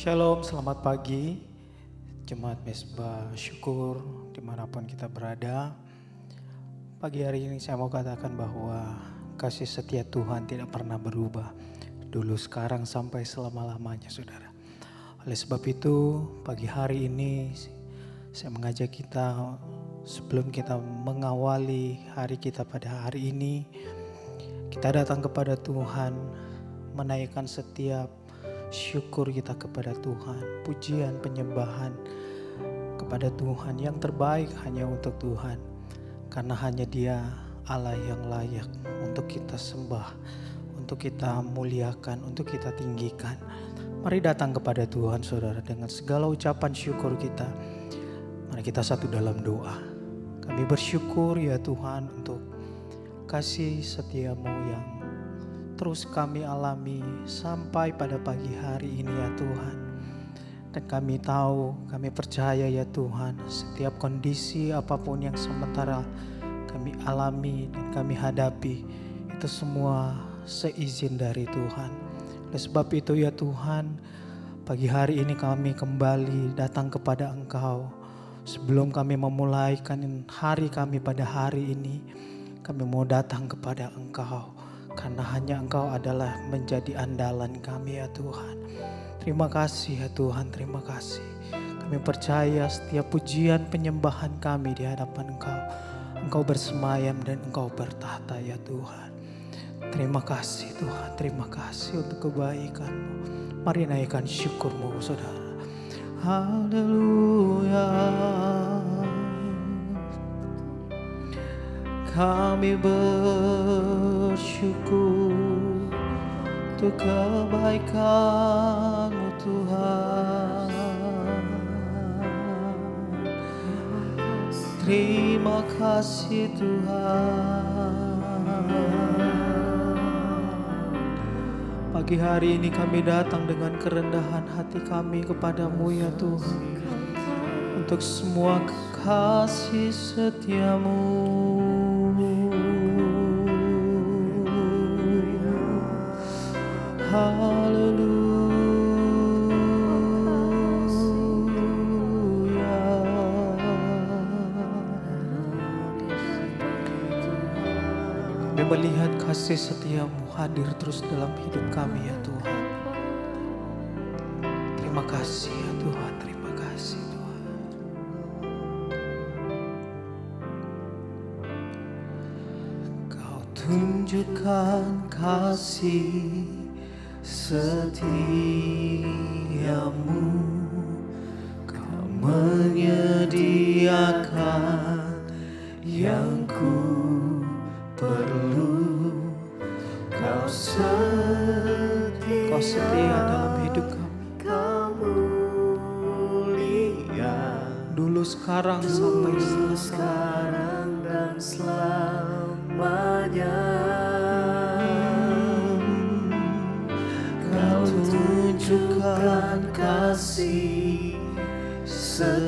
Shalom, selamat pagi Jemaat Mesbah Syukur dimanapun kita berada. Pagi hari ini saya mau katakan bahwa kasih setia Tuhan tidak pernah berubah, dulu, sekarang, sampai selama-lamanya, saudara. Oleh sebab itu pagi hari ini saya mengajak kita, sebelum kita mengawali hari kita pada hari ini, kita datang kepada Tuhan, menaikkan setiap syukur kita kepada Tuhan, pujian, penyembahan kepada Tuhan. Yang terbaik hanya untuk Tuhan, karena hanya Dia Allah yang layak untuk kita sembah, untuk kita muliakan, untuk kita tinggikan. Mari datang kepada Tuhan, saudara, dengan segala ucapan syukur kita. Mari kita satu dalam doa. Kami bersyukur ya Tuhan untuk kasih setiamu yang terus kami alami sampai pada pagi hari ini ya Tuhan. Dan kami tahu, kami percaya ya Tuhan, setiap kondisi apapun yang sementara kami alami dan kami hadapi, itu semua seizin dari Tuhan. Oleh sebab itu ya Tuhan, pagi hari ini kami kembali datang kepada Engkau. Sebelum kami memulaikan hari kami pada hari ini, kami mau datang kepada Engkau. Karena hanya Engkau adalah menjadi andalan kami ya Tuhan. Terima kasih ya Tuhan, terima kasih. Kami percaya setiap pujian penyembahan kami di hadapan Engkau, Engkau bersemayam dan Engkau bertahta ya Tuhan. Terima kasih Tuhan, terima kasih untuk kebaikan-Mu. Mari naikkan syukur-Mu saudara. Haleluya. Kami bersyukur untuk kebaikan-Mu Tuhan. Terima kasih Tuhan. Pagi hari ini kami datang dengan kerendahan hati kami kepada-Mu ya Tuhan. Untuk semua kasih setia-Mu. Haleluya. Kami melihat kasih setia-Mu hadir terus dalam hidup kami ya Tuhan. Terima kasih ya Tuhan, terima kasih Tuhan. Kau tunjukkan kasih setiamu, Kau menyediakan yang ku perlu. Kau setia dalam hidup kami. Kau mulia dulu, sekarang, sampai sekarang dan selamanya. Tunjukkan kasih setiamu,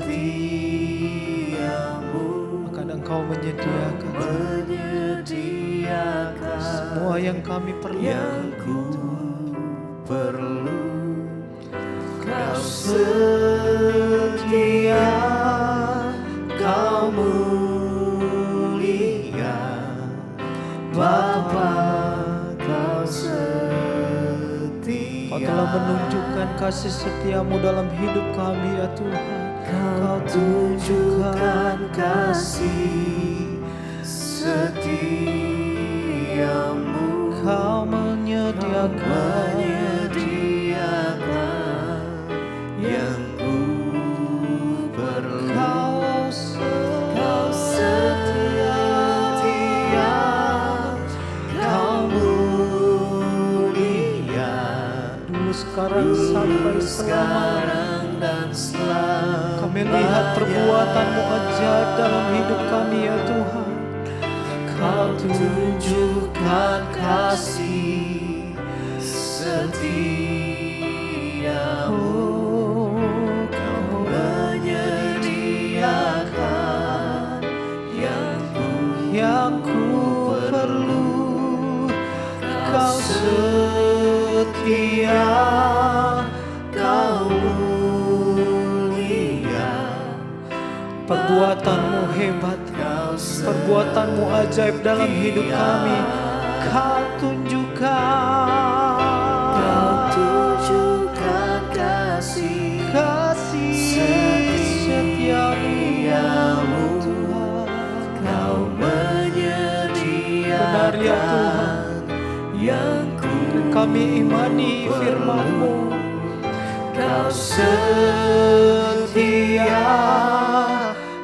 maka Engkau menyediakan semua yang kami perlu. Kau setia, Kau mulia, Bapa, Kau Kau telah menunjukkan kasih setiamu dalam hidup kami ya Tuhan. Kau tunjukkan kasih setiamu. Kau menyediakan yang ku perlu. Kau setia, Kau mulia, sekarang sampai sekarang dan selamanya. Kami lihat perbuatan-Mu ajaib dalam hidup kami ya Tuhan. Kau tunjukkan kasih setiamu. Kau menyediakan yang ku perlu. Kau setia, Kau Perbuatan-Mu hebat, perbuatan-Mu ajaib dalam hidup kami. Kau tunjukkan kasih setiamu Tuhan. Kau menyediakan Benar ya Tuhan, yang ku kami imani firman-Mu. Kau setia,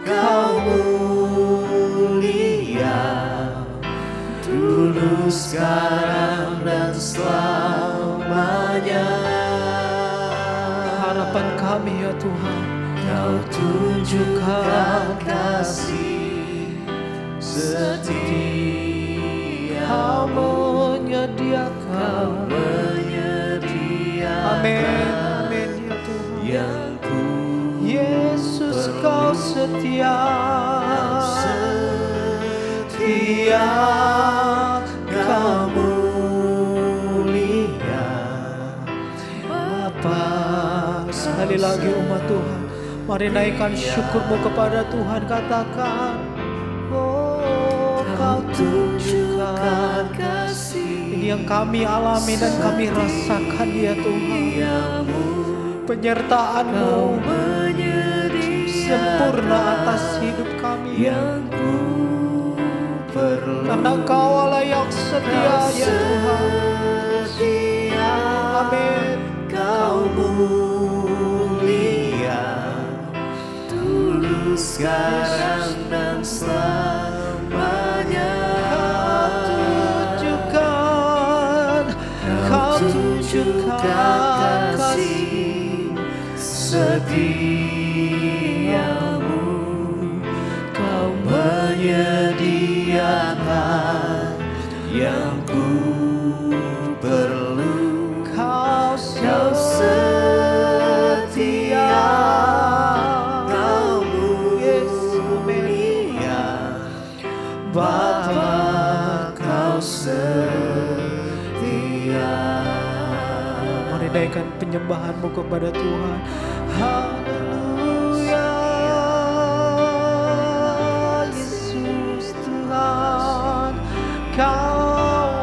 Kau mulia, dulu, sekarang, dan selamanya. Harapan kami ya Tuhan, Kau tunjukkan kasih setia, Kau menyediakan. Amin, amin ya Tuhan. yang ku Yesus Kau setia, Kau mulia, Bapa. Sekali lagi umat Tuhan, mari naikkan syukur-Mu kepada Tuhan. Katakan, oh Kau tunjukkan kasih ini yang kami alami dan kami rasakan ya Tuhan. Penyertaan-Mu sempurna atas hidup kami yang ku perlu. karena Kau Allah yang setia ya Tuhan. Amin. Kau mulia, dulu, sekarang, dan selamanya. Kau tunjukkan kasih setiamu, Kau menyediakan yang ku perlu. Kau setia, Kau mulia, Bapa, Kau setia. Mari naikkan penyembahan-Mu kepada Tuhan. Haleluya, Yesus Tuhan, Kau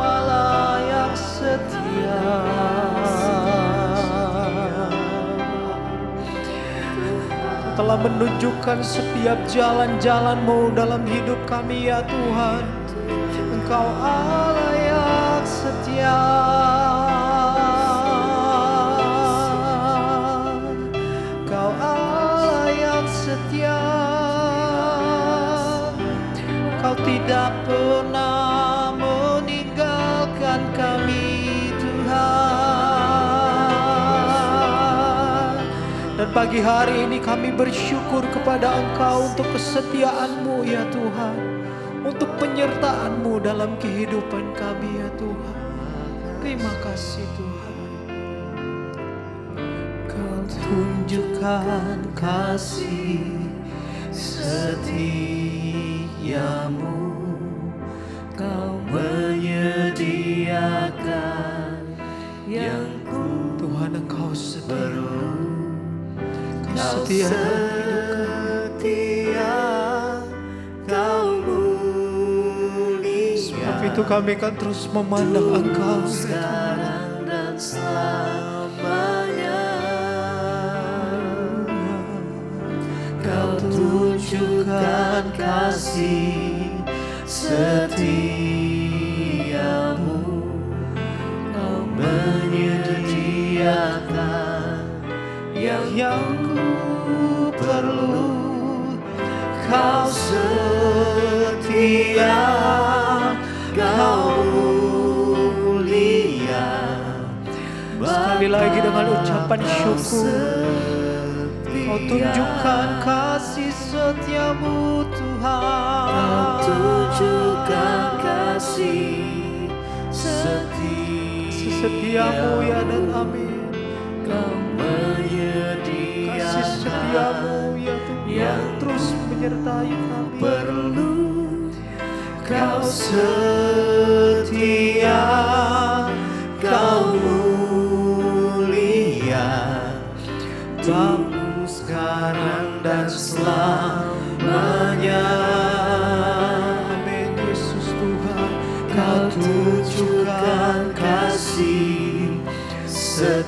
Allah yang setia. Telah menunjukkan setiap jalan-jalan-Mu dalam hidup kami ya Tuhan. Engkau Allah yang setia. Kau Allah yang setia. Kau tidak pernah meninggalkan kami Tuhan. Dan pagi hari ini kami bersyukur kepada Engkau untuk kesetiaan-Mu ya Tuhan, untuk penyertaan-Mu dalam kehidupan kami ya Tuhan. Terima kasih Tuhan. Kau tunjukkan kasih setiamu, Kau menyediakan yang ku Tuhan. Engkau setia, perlu. Kau setia dalam hidup kami. Kau mulia, Sebab itu kami akan terus memandang Engkau ya Tuhan. sekarang, dan selamanya. Kau tunjukkan kasih setiamu, Kau menyediakan yang ku perlu. Kau setia, Kau mulia. Sekali lagi dengan ucapan syukur, Kau tunjukkan kasih setiamu Tuhan. Kau tunjukkan kasih setiamu ya dan amin. Kau menyediakan Kasih setiamu ya Tuhan yang terus menyertai kami. perlu. Kau setia, Kau mulia, Bapa sekarang dan selamanya. Amin. Yesus Tuhan, Kau tunjukkan kasih setiamu,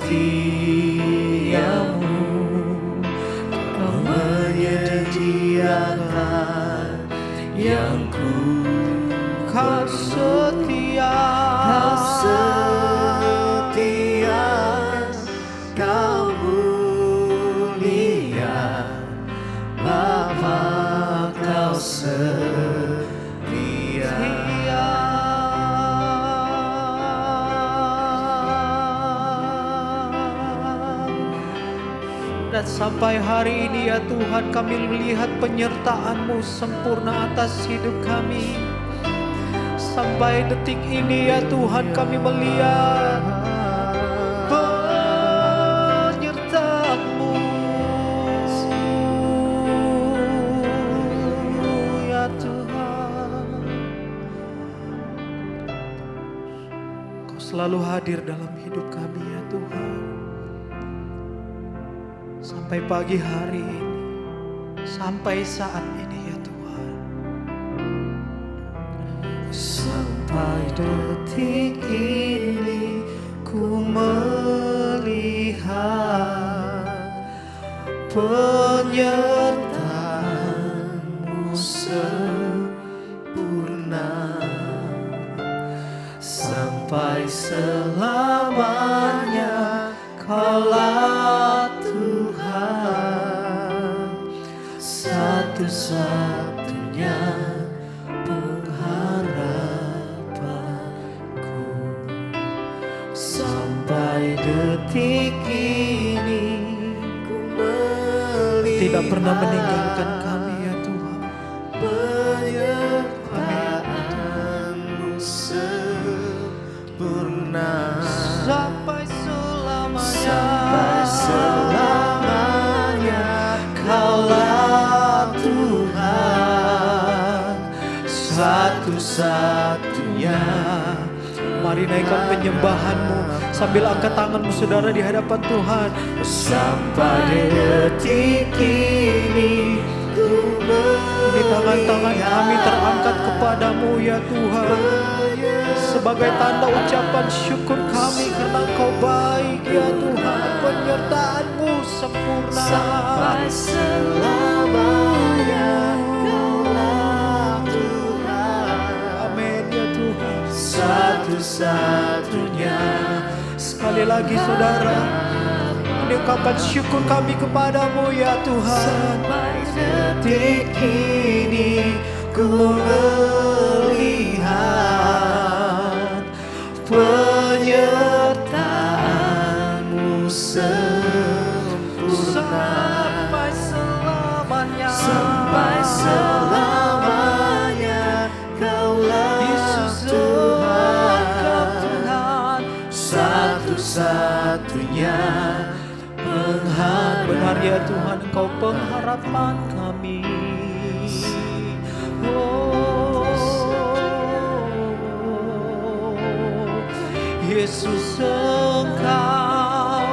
Kau menyediakan yang ku Kau setia, Kau setia, Kau mulia, Bapa, Kau setia. Dan sampai hari ini ya Tuhan, kami melihat penyertaan-Mu sempurna atas hidup kami. Sampai detik ini ya Tuhan, kami melihat penyertaan-Mu ya Tuhan. Kau selalu hadir dalam hidup kami ya Tuhan. Sampai pagi hari ini, sampai saat ini ya Tuhan. Sampai detik ini ku melihat penyertaan-Mu sempurna. Sampai selamanya Kaulah Tuhan, satu-satunya pengharapanku. Sampai detik ini ku melihat Tidak pernah meninggalkan kami ya Tuhan. penyertaan-Mu sempurna. Sampai selamanya, Sampai selamanya Kaulah Tuhan, satu-satunya. mari naikkan penyembahan-Mu sambil angkat tangan-Mu saudara di hadapan Tuhan. Sampai detik ini ku Di tangan-tangan kami terangkat kepadamu ya Tuhan, sebagai tanda ucapan syukur kami karena Engkau baik ya Tuhan. Penyertaan-Mu sempurna. sampai selamanya Kaulah Tuhan, Amin ya Tuhan. satu-satunya. Sekali lagi saudara, ungkapan syukur kami kepadamu ya Tuhan. Sampai detik ini ku melihat penyertaan-Mu sempurna. Sampai selamanya, Sampai selamanya Kaulah Yesus Tuhan, Tuhan. satu-satunya pengharapan. Benar ya Tuhan, Engkau pengharapan kami. Yesus, Engkau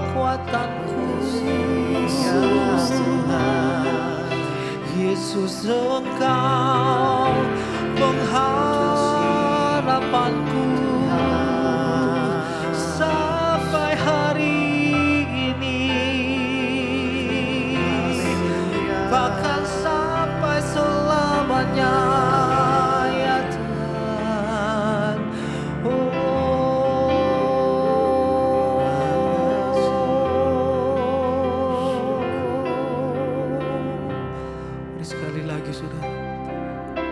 kekuatanku. Yesus Tuhan, Yesus, Engkau pengharapanku. Sampai hari ini, bahkan sampai selamanya ya Tuhan. Mari sekali lagi saudara,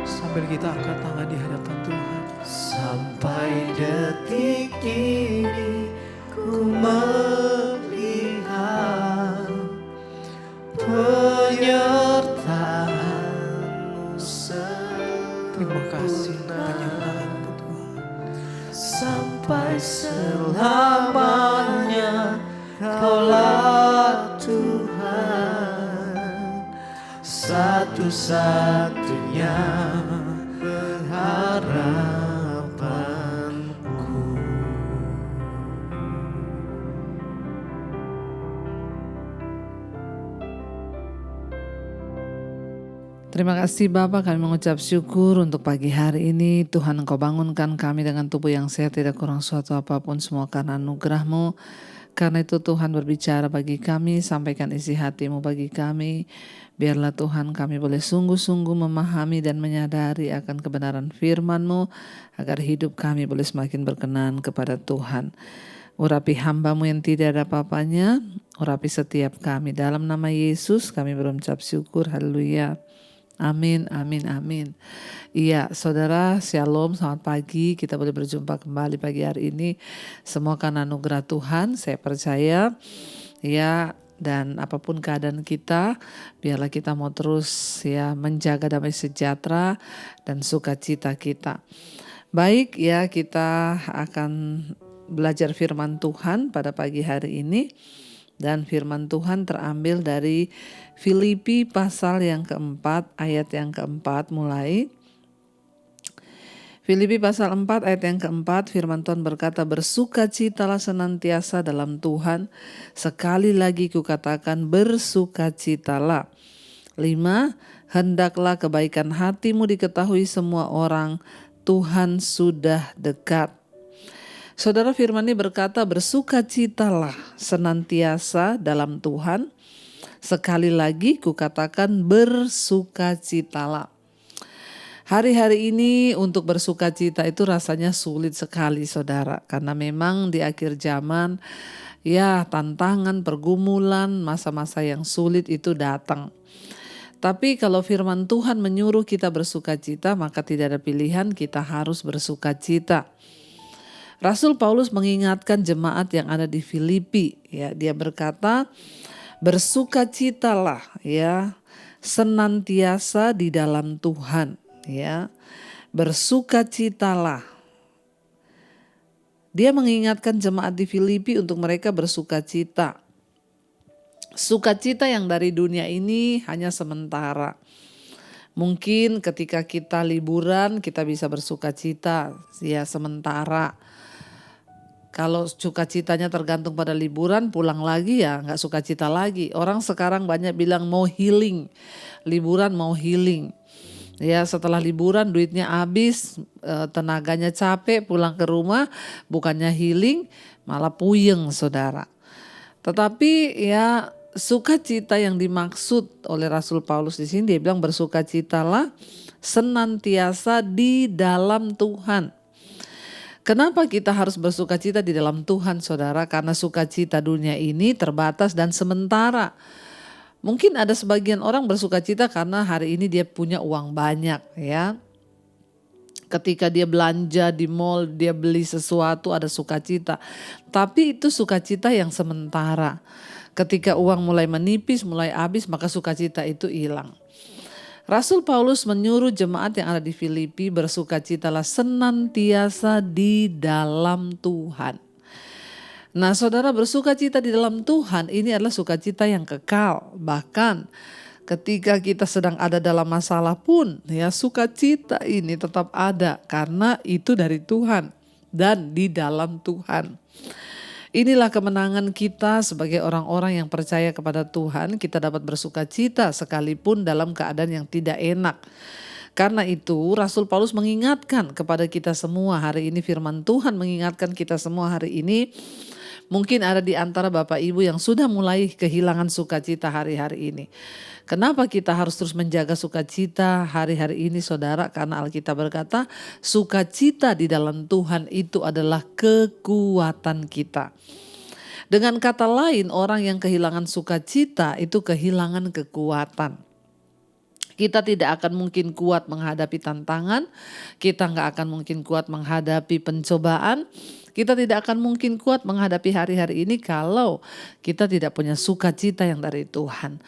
sambil kita angkat tangan di hadapan Tuhan. sampai detik ini ku melihat penyertaan-Mu Terima kasih sempurna. penyertaan-Mu Tuhan. Sampai selamanya Kaulah Tuhan, satu-satunya pengharapanku. Terima kasih Bapa, kami mengucap syukur untuk pagi hari ini. Tuhan, Engkau bangunkan kami dengan tubuh yang sehat, tidak kurang suatu apapun, semua karena anugerah-Mu. Karena itu Tuhan berbicara bagi kami, sampaikan isi hati-Mu bagi kami. Biarlah Tuhan kami boleh sungguh-sungguh memahami dan menyadari akan kebenaran firman-Mu, agar hidup kami boleh semakin berkenan kepada Tuhan. Urapi hamba-Mu yang tidak ada apa-apanya, urapi setiap kami. Dalam nama Yesus kami berucap syukur, haleluya. Amin, amin, amin. Iya, saudara, shalom, selamat pagi. Kita boleh berjumpa kembali pagi hari ini. Semua karena anugerah Tuhan, saya percaya. Ya, dan apapun keadaan kita, biarlah kita mau terus ya menjaga damai sejahtera dan sukacita kita. Baik ya, kita akan belajar firman Tuhan pada pagi hari ini. Dan firman Tuhan terambil dari Filipi pasal yang keempat, ayat yang keempat mulai. Filipi pasal 4 ayat yang keempat, firman Tuhan berkata, bersukacitalah senantiasa dalam Tuhan. Sekali lagi kukatakan bersukacitalah. 5. Hendaklah kebaikan hatimu diketahui semua orang, Tuhan sudah dekat. Saudara, firman ini berkata, bersukacitalah senantiasa dalam Tuhan. Sekali lagi kukatakan bersukacitalah. Hari-hari ini untuk bersukacita itu rasanya sulit sekali saudara. Karena memang di akhir zaman ya tantangan, pergumulan, masa-masa yang sulit itu datang. Tapi kalau firman Tuhan menyuruh kita bersukacita, maka tidak ada pilihan, kita harus bersukacita. Rasul Paulus mengingatkan jemaat yang ada di Filipi, ya, dia berkata, bersukacitalah ya senantiasa di dalam Tuhan, ya. Bersukacitalah. Dia mengingatkan jemaat di Filipi untuk mereka bersukacita. Sukacita yang dari dunia ini hanya sementara. Mungkin ketika kita liburan kita bisa bersukacita, ya sementara. Kalau sukacitanya tergantung pada liburan, pulang lagi ya nggak sukacita lagi. Orang sekarang banyak bilang mau healing, liburan mau healing. Ya setelah liburan duitnya habis, tenaganya capek, pulang ke rumah bukannya healing malah puyeng saudara. Tetapi ya sukacita yang dimaksud oleh Rasul Paulus di sini, dia bilang bersukacitalah senantiasa di dalam Tuhan. Kenapa kita harus bersukacita di dalam Tuhan saudara? Karena sukacita dunia ini terbatas dan sementara. Mungkin ada sebagian orang bersukacita karena hari ini dia punya uang banyak ya. Ketika dia belanja di mall, dia beli sesuatu ada sukacita. Tapi itu sukacita yang sementara. Ketika uang mulai menipis, mulai habis, maka sukacita itu hilang. Rasul Paulus menyuruh jemaat yang ada di Filipi bersukacitalah senantiasa di dalam Tuhan. Nah saudara, bersukacita di dalam Tuhan ini adalah sukacita yang kekal. Bahkan ketika kita sedang ada dalam masalah pun ya sukacita ini tetap ada karena itu dari Tuhan dan di dalam Tuhan. Inilah kemenangan kita sebagai orang-orang yang percaya kepada Tuhan. Kita dapat bersukacita sekalipun dalam keadaan yang tidak enak. Karena itu Rasul Paulus mengingatkan kepada kita semua hari ini, firman Tuhan mengingatkan kita semua hari ini. Mungkin ada di antara Bapak Ibu yang sudah mulai kehilangan sukacita hari-hari ini. Kenapa kita harus terus menjaga sukacita hari-hari ini saudara? Karena Alkitab berkata sukacita di dalam Tuhan itu adalah kekuatan kita. Dengan kata lain, orang yang kehilangan sukacita itu kehilangan kekuatan. Kita tidak akan mungkin kuat menghadapi tantangan, kita nggak akan mungkin kuat menghadapi pencobaan, kita tidak akan mungkin kuat menghadapi hari-hari ini kalau kita tidak punya sukacita yang dari Tuhan.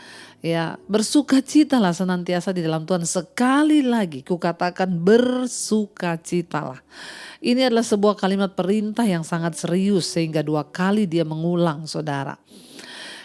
Ya, bersukacitalah senantiasa di dalam Tuhan. Sekali lagi kukatakan bersukacitalah. Ini adalah sebuah kalimat perintah yang sangat serius sehingga 2 kali dia mengulang saudara.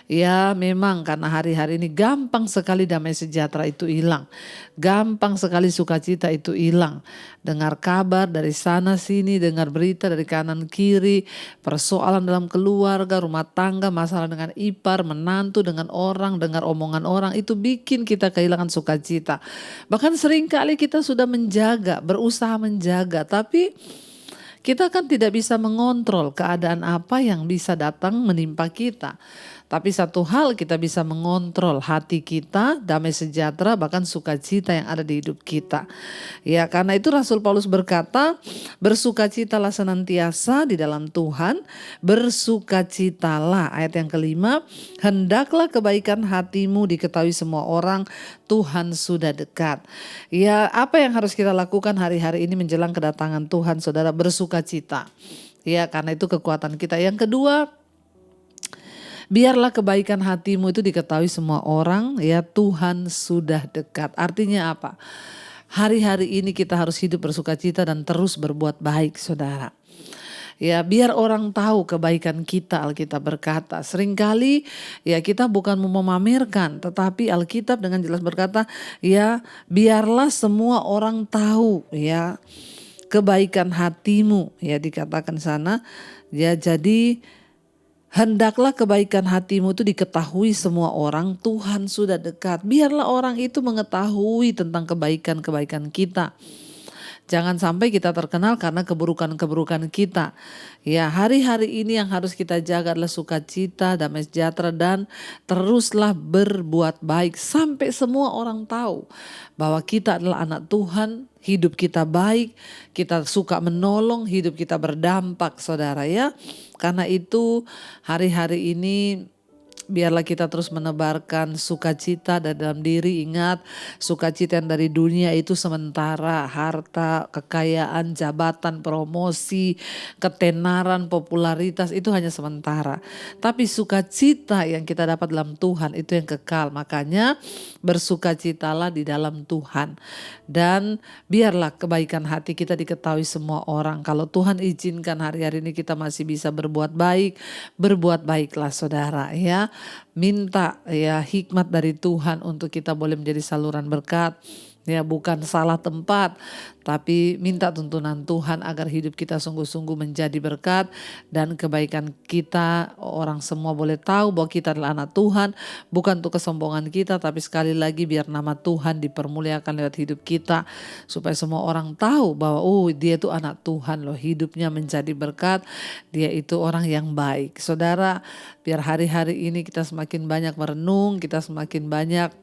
Ya memang karena hari-hari ini gampang sekali damai sejahtera itu hilang. Gampang sekali sukacita itu hilang. Dengar kabar dari sana sini, dengar berita dari kanan kiri, persoalan dalam keluarga, rumah tangga, masalah dengan ipar, menantu, dengan orang, dengar omongan orang, itu bikin kita kehilangan sukacita. Bahkan seringkali kita sudah menjaga, berusaha menjaga, tapi kita kan tidak bisa mengontrol keadaan apa yang bisa datang menimpa kita. Tapi satu hal kita bisa mengontrol hati kita, damai sejahtera, bahkan sukacita yang ada di hidup kita. Ya, karena itu Rasul Paulus berkata, bersukacitalah senantiasa di dalam Tuhan, bersukacitalah. Ayat yang kelima, hendaklah kebaikan hatimu diketahui semua orang, Tuhan sudah dekat. Ya, apa yang harus kita lakukan hari-hari ini menjelang kedatangan Tuhan, saudara? Bersukacita. Ya, karena itu kekuatan kita. Yang kedua, biarlah kebaikan hatimu itu diketahui semua orang, ya, Tuhan sudah dekat. Artinya apa? Hari-hari ini kita harus hidup bersukacita dan terus berbuat baik, saudara. Ya, biar orang tahu kebaikan kita, Alkitab berkata. Seringkali ya kita bukan mau memamerkan, tetapi Alkitab dengan jelas berkata, ya biarlah semua orang tahu ya kebaikan hatimu, ya dikatakan sana. Ya, jadi hendaklah kebaikan hatimu itu diketahui semua orang, Tuhan sudah dekat. Biarlah orang itu mengetahui tentang kebaikan-kebaikan kita. Jangan sampai kita terkenal karena keburukan-keburukan kita. Ya, hari-hari ini yang harus kita jaga adalah sukacita, damai sejahtera, dan teruslah berbuat baik sampai semua orang tahu bahwa kita adalah anak Tuhan, hidup kita baik, kita suka menolong, hidup kita berdampak, saudara ya. Karena itu hari-hari ini biarlah kita terus menebarkan sukacita dalam diri. Ingat, sukacita yang dari dunia itu sementara. Harta, kekayaan, jabatan, promosi, ketenaran, popularitas itu hanya sementara. Tapi sukacita yang kita dapat dalam Tuhan itu yang kekal. Makanya bersukacitalah di dalam Tuhan. Dan biarlah kebaikan hati kita diketahui semua orang. Kalau Tuhan izinkan hari-hari ini kita masih bisa berbuat baik, berbuat baiklah saudara ya. Minta ya hikmat dari Tuhan untuk kita boleh menjadi saluran berkat. Ya, bukan salah tempat, tapi minta tuntunan Tuhan agar hidup kita sungguh-sungguh menjadi berkat dan kebaikan kita. Orang semua boleh tahu bahwa kita adalah anak Tuhan, bukan untuk kesombongan kita, tapi sekali lagi biar nama Tuhan dipermuliakan lewat hidup kita, supaya semua orang tahu bahwa dia itu anak Tuhan loh, hidupnya menjadi berkat, dia itu orang yang baik. Saudara, biar hari-hari ini kita semakin banyak merenung, kita semakin banyak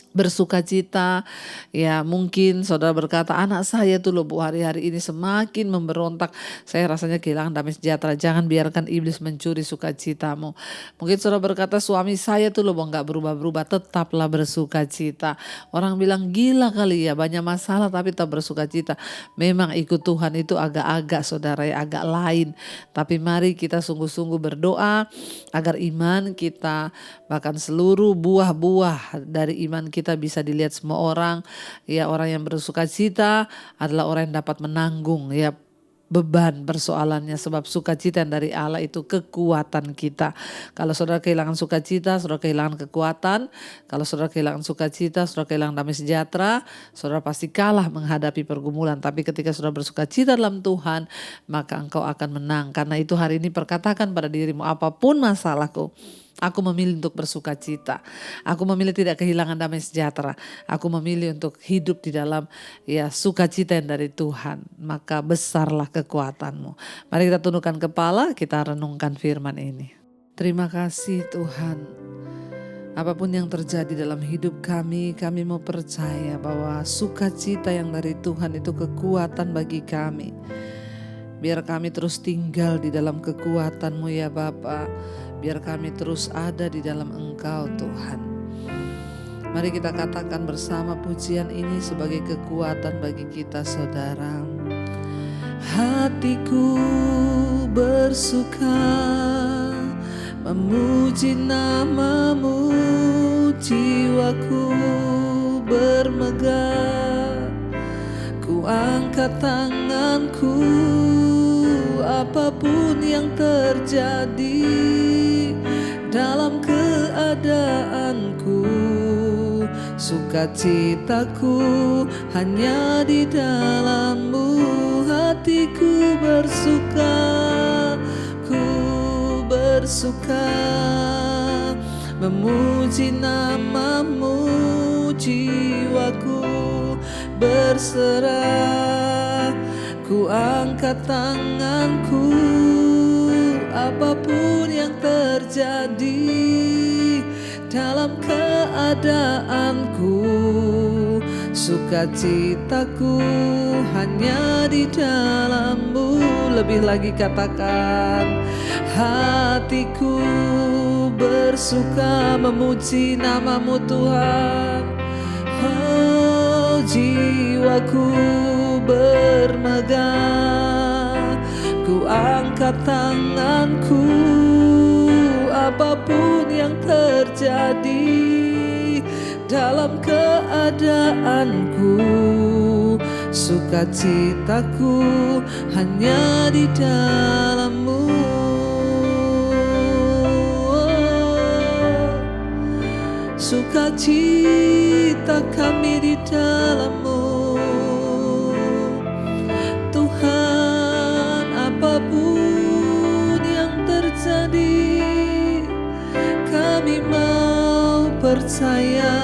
bersukacita. Ya, mungkin saudara berkata, anak saya tuh loh Bu hari-hari ini semakin memberontak, saya rasanya kehilangan damai sejahtera. Jangan biarkan iblis mencuri sukacitamu. Mungkin saudara berkata, suami saya tuh loh gak berubah-berubah, tetaplah bersukacita. Orang bilang gila kali ya, banyak masalah tapi tetap bersukacita. Memang ikut Tuhan itu agak-agak saudara ya, agak lain. Tapi mari kita sungguh-sungguh berdoa agar iman kita, bahkan seluruh buah-buah dari iman kita bisa dilihat semua orang. Ya, orang yang bersukacita adalah orang yang dapat menanggung ya beban persoalannya, sebab sukacita yang dari Allah itu kekuatan kita. Kalau saudara kehilangan sukacita, saudara kehilangan kekuatan. Kalau saudara kehilangan sukacita, saudara kehilangan damai sejahtera, saudara pasti kalah menghadapi pergumulan. Tapi ketika saudara bersukacita dalam Tuhan, maka engkau akan menang. Karena itu hari ini perkatakan pada dirimu, apapun masalahku, aku memilih untuk bersukacita. Aku memilih tidak kehilangan damai sejahtera. Aku memilih untuk hidup di dalam ya sukacita yang dari Tuhan. Maka besarlah kekuatanmu. Mari kita tundukkan kepala, kita renungkan firman ini. Terima kasih Tuhan. Apapun yang terjadi dalam hidup kami mau percaya bahwa sukacita yang dari Tuhan itu kekuatan bagi kami. Biar kami terus tinggal di dalam kekuatan-Mu ya Bapa. Biar kami terus ada di dalam Engkau Tuhan. Mari kita katakan bersama pujian ini sebagai kekuatan bagi kita saudara. Hatiku bersuka memuji nama-Mu, jiwaku bermegah. Ku angkat tanganku apapun yang terjadi, dalam keadaanku. Sukacitaku hanya di dalam-Mu, hatiku bersuka, ku bersuka memuji nama-Mu, jiwaku berserah, ku angkat tanganku, apapun yang terjadi dalam keadaanku. Sukacitaku hanya di dalam-Mu. Lebih lagi katakan, hatiku bersuka memuji nama-Mu Tuhan. Oh, jiwaku bermegah, ku angkat tanganku, apapun yang terjadi dalam keadaanku. Sukacitaku hanya di dalam-Mu. Sukacita kami di dalam-Mu Tuhan. Apapun yang terjadi, kami mau percaya,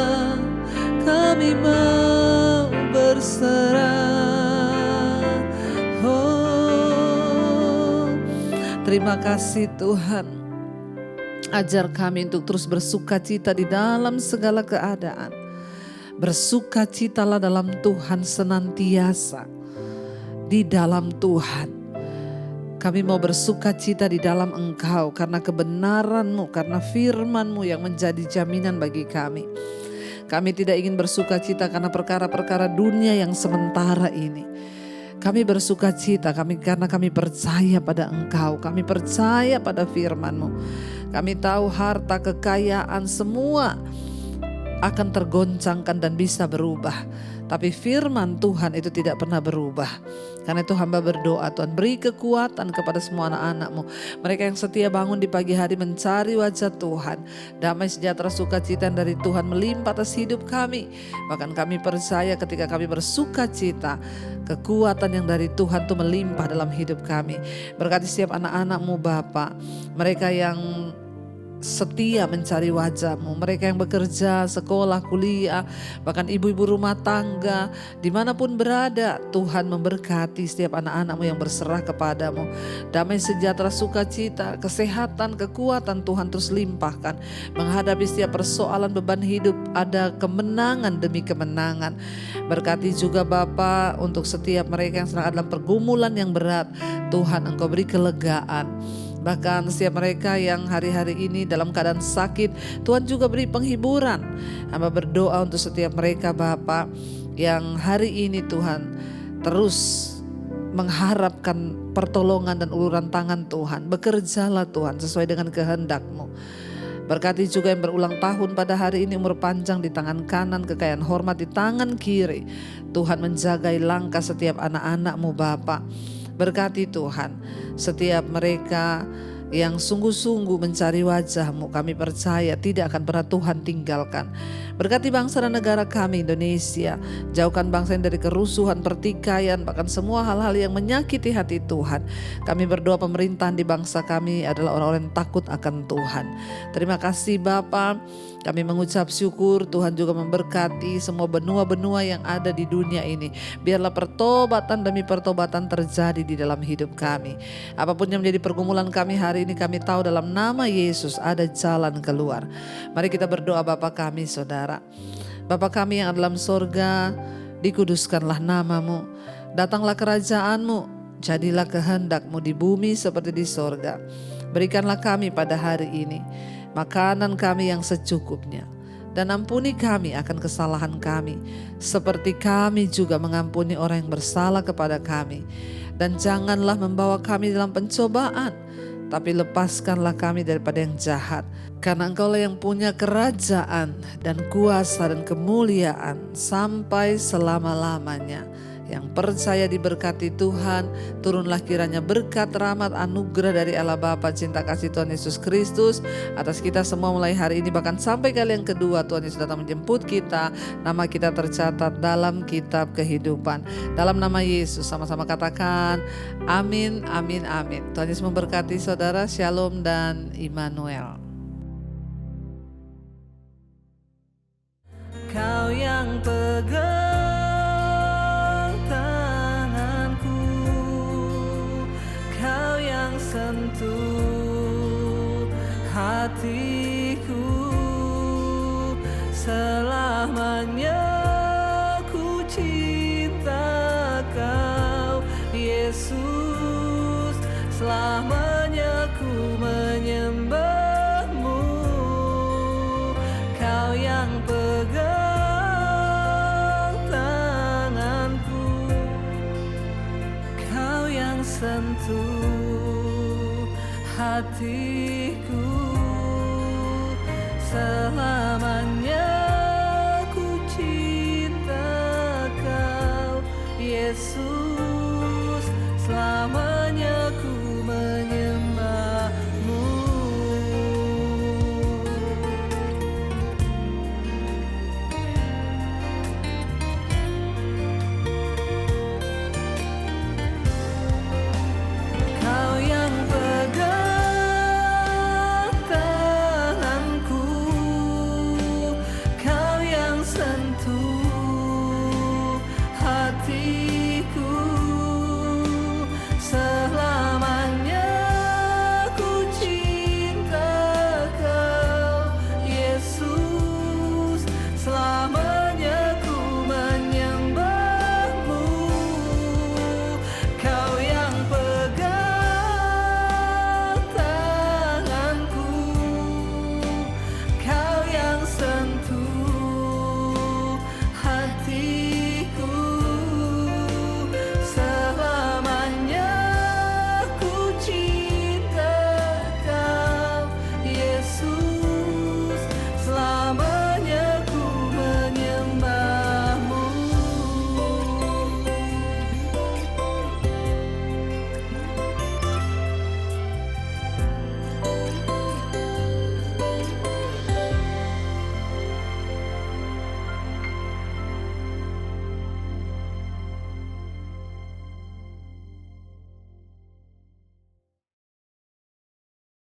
kami mau berserah. Oh, terima kasih Tuhan. Ajar kami untuk terus bersukacita di dalam segala keadaan. Bersukacitalah dalam Tuhan senantiasa. Di dalam Tuhan. Kami mau bersukacita di dalam Engkau karena kebenaran-Mu, karena firman-Mu yang menjadi jaminan bagi kami. Kami tidak ingin bersukacita karena perkara-perkara dunia yang sementara ini. Kami bersukacita karena kami percaya pada Engkau. Kami percaya pada firman-Mu. Kami tahu harta, kekayaan semua akan tergoncangkan dan bisa berubah. Tapi firman Tuhan itu tidak pernah berubah. Karena itu hamba berdoa, Tuhan beri kekuatan kepada semua anak-anak-Mu. Mereka yang setia bangun di pagi hari mencari wajah Tuhan. Damai sejahtera sukacita dari Tuhan melimpah atas hidup kami. Bahkan kami percaya ketika kami bersukacita, kekuatan yang dari Tuhan itu melimpah dalam hidup kami. Berkati setiap anak-anak-Mu Bapa. Mereka yang setia mencari wajah-Mu, mereka yang bekerja, sekolah, kuliah, bahkan ibu-ibu rumah tangga, dimanapun berada, Tuhan memberkati setiap anak-anak-Mu yang berserah kepada-Mu. Damai sejahtera sukacita, kesehatan, kekuatan Tuhan terus limpahkan. Menghadapi setiap persoalan beban hidup, ada kemenangan demi kemenangan. Berkati juga Bapa untuk setiap mereka yang sedang dalam pergumulan yang berat, Tuhan Engkau beri kelegaan. Bahkan setiap mereka yang hari-hari ini dalam keadaan sakit, Tuhan juga beri penghiburan. Hamba berdoa untuk setiap mereka Bapa yang hari ini Tuhan terus mengharapkan pertolongan dan uluran tangan Tuhan. Bekerjalah Tuhan sesuai dengan kehendak-Mu. Berkati juga yang berulang tahun pada hari ini, umur panjang di tangan kanan, kekayaan hormat di tangan kiri. Tuhan menjagai langkah setiap anak-anak-Mu Bapa. Berkati Tuhan setiap mereka yang sungguh-sungguh mencari wajah-Mu, kami percaya tidak akan pernah Tuhan tinggalkan. Berkati bangsa dan negara kami Indonesia, jauhkan bangsa ini dari kerusuhan, pertikaian, bahkan semua hal-hal yang menyakiti hati Tuhan. Kami berdoa pemerintahan di bangsa kami adalah orang-orang yang takut akan Tuhan. Terima kasih Bapa. Kami mengucap syukur Tuhan juga memberkati semua benua-benua yang ada di dunia ini. Biarlah pertobatan demi pertobatan terjadi di dalam hidup kami. Apapun yang menjadi pergumulan kami hari ini, kami tahu dalam nama Yesus ada jalan keluar. Mari kita berdoa Bapa kami saudara. Bapa kami yang ada dalam sorga, dikuduskanlah nama-Mu. Datanglah kerajaan-Mu, jadilah kehendak-Mu di bumi seperti di sorga. Berikanlah kami pada hari ini makanan kami yang secukupnya. Dan ampuni kami akan kesalahan kami, seperti kami juga mengampuni orang yang bersalah kepada kami. Dan janganlah membawa kami dalam pencobaan, tapi lepaskanlah kami daripada yang jahat. Karena Engkaulah yang punya kerajaan dan kuasa dan kemuliaan sampai selama-lamanya. yang percaya diberkati Tuhan. Turunlah kiranya berkat, rahmat, anugerah dari Allah Bapa, cinta kasih Tuhan Yesus Kristus atas kita semua mulai hari ini, bahkan sampai kali yang kedua Tuhan Yesus datang menjemput kita. Nama kita tercatat dalam kitab kehidupan. Dalam nama Yesus sama-sama katakan amin, amin, amin. Tuhan Yesus memberkati saudara. Shalom dan Immanuel. Kau yang pegang tanganku, Kau yang sentuh hatiku, selamanya ku cinta Kau Yesus, selamanya ku menyembahmu. Kau yang pegang sentuh hatiku, selamanya ku cinta Kau Yesus, selamanya ku menyembahmu. Kau yang pegang tanganku, Kau yang sentuh